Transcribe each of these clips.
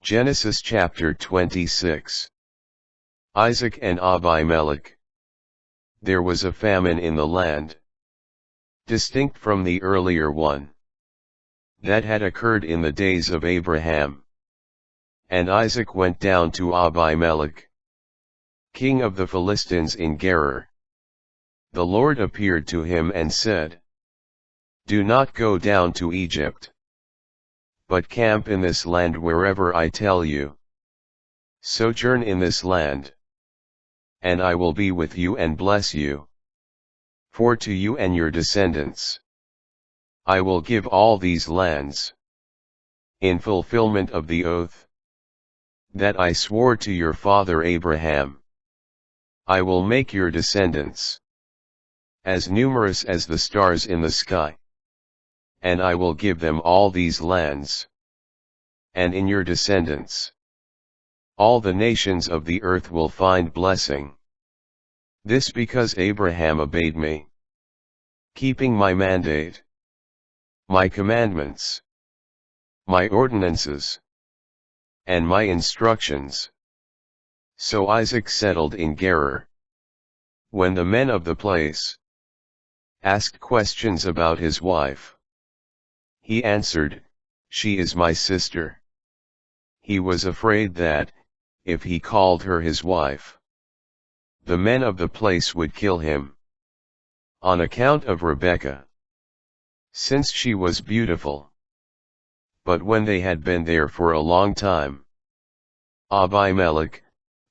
Genesis chapter 26. Isaac and Abimelech. There was a famine in the land, distinct from the earlier one, that had occurred in the days of Abraham. And Isaac went down to Abimelech, king of the Philistines in Gerar. The Lord appeared to him and said, "Do not go down to Egypt, but camp in this land wherever I tell you. Sojourn in this land, and I will be with you and bless you. For to you and your descendants I will give all these lands, in fulfillment of the oath that I swore to your father Abraham. I will make your descendants as numerous as the stars in the sky, and I will give them all these lands, and in your descendants all the nations of the earth will find blessing. This because Abraham obeyed me, keeping my mandate, my commandments, my ordinances, and my instructions." So Isaac settled in Gerar. When the men of the place asked questions about his wife, he answered, "She is my sister." He was afraid that, if he called her his wife, the men of the place would kill him, on account of Rebekah, since she was beautiful. But when they had been there for a long time, Abimelech,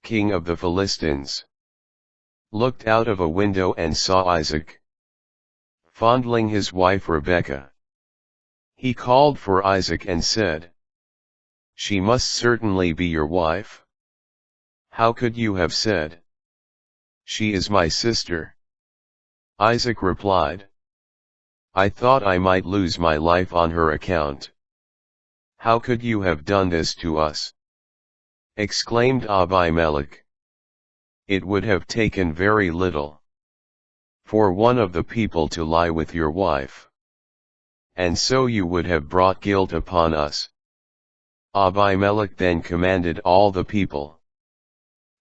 king of the Philistines, looked out of a window and saw Isaac fondling his wife Rebekah. He called for Isaac and said, "She must certainly be your wife. How could you have said, 'She is my sister'?" Isaac replied, "I thought I might lose my life on her account." "How could you have done this to us?" exclaimed Abimelech. "It would have taken very little for one of the people to lie with your wife, and so you would have brought guilt upon us." Abimelech then commanded all the people,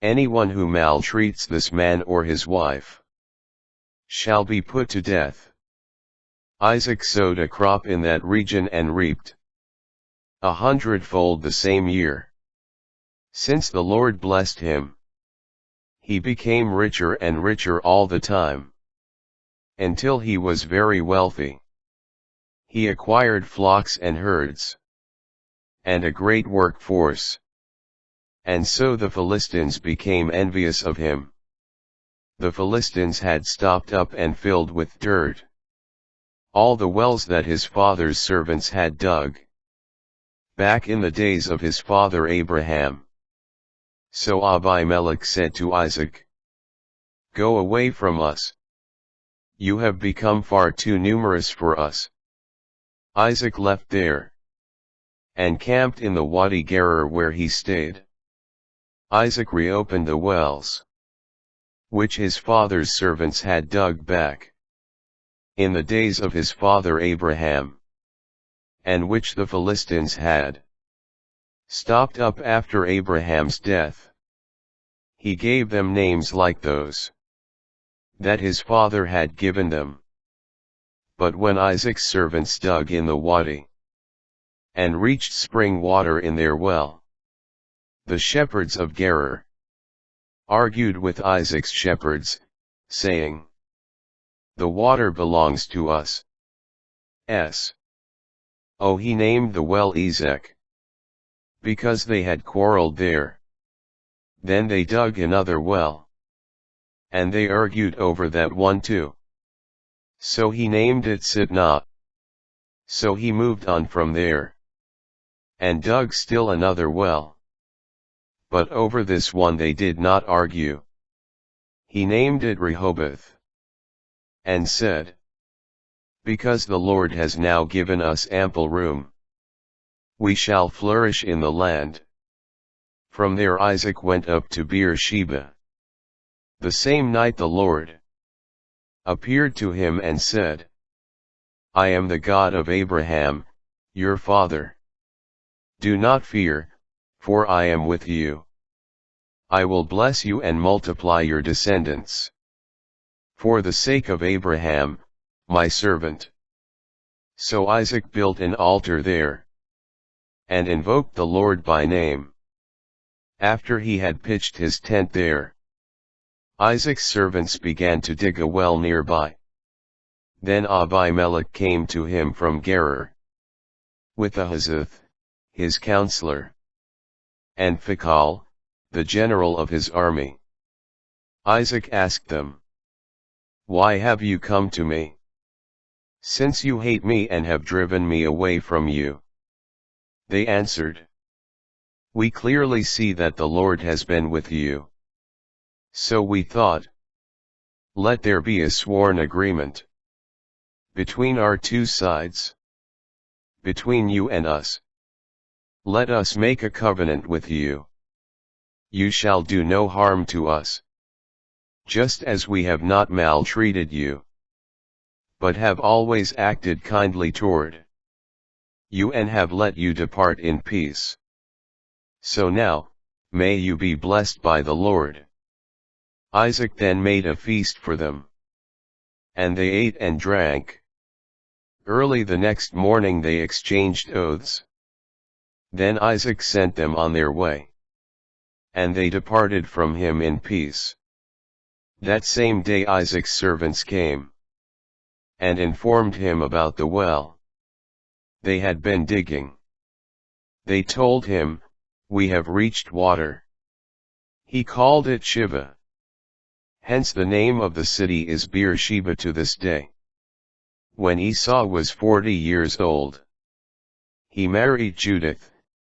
"Anyone who maltreats this man or his wife shall be put to death." Isaac sowed a crop in that region and reaped 100-fold the same year. Since the Lord blessed him, he became richer and richer all the time, until he was very wealthy. He acquired flocks and herds, and a great workforce. And so the Philistines became envious of him. The Philistines had stopped up and filled with dirt all the wells that his father's servants had dug back in the days of his father Abraham. So Abimelech said to Isaac, "Go away from us. You have become far too numerous for us." Isaac left there, and camped in the Wadi Gerar where he stayed. Isaac reopened the wells, which his father's servants had dug back in the days of his father Abraham, and which the Philistines had stopped up after Abraham's death. He gave them names like those that his father had given them. But when Isaac's servants dug in the wadi, and reached spring water in their well, the shepherds of Gerar argued with Isaac's shepherds, saying, "The water belongs to us." Oh, he named the well Ezek, because they had quarreled there. Then they dug another well, and they argued over that one too. So he named it Sitnah. So he moved on from there, and dug still another well. But over this one they did not argue. He named it Rehoboth, and said, "Because the Lord has now given us ample room, we shall flourish in the land." From there Isaac went up to Beersheba. The same night the Lord appeared to him and said, "I am the God of Abraham, your father. Do not fear, for I am with you. I will bless you and multiply your descendants. For the sake of Abraham, my servant. So Isaac built an altar there, and invoked the Lord by name. After he had pitched his tent there, Isaac's servants began to dig a well nearby. Then Abimelech came to him from Gerar, with Ahuzzath, his counselor, and Phicol, the general of his army. Isaac asked them, "Why have you come to me? Since you hate me and have driven me away from you." They answered, "We clearly see that the Lord has been with you. So we thought, let there be a sworn agreement between our two sides, between you and us. Let us make a covenant with you. You shall do no harm to us, just as we have not maltreated you, but have always acted kindly toward you and have let you depart in peace. So now, may you be blessed by the Lord." Isaac then made a feast for them, and they ate and drank. Early the next morning they exchanged oaths. Then Isaac sent them on their way, and they departed from him in peace. That same day Isaac's servants came, and informed him about the well they had been digging. They told him, "We have reached water." He called it Shiva. Hence the name of the city is Beersheba to this day. When Esau was 40 years old, he married Judith,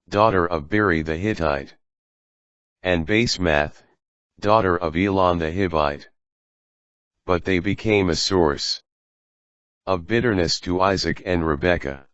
daughter of Beri the Hittite, and Basemath, daughter of Elon the Hivite. But they became a source of bitterness to Isaac and Rebekah.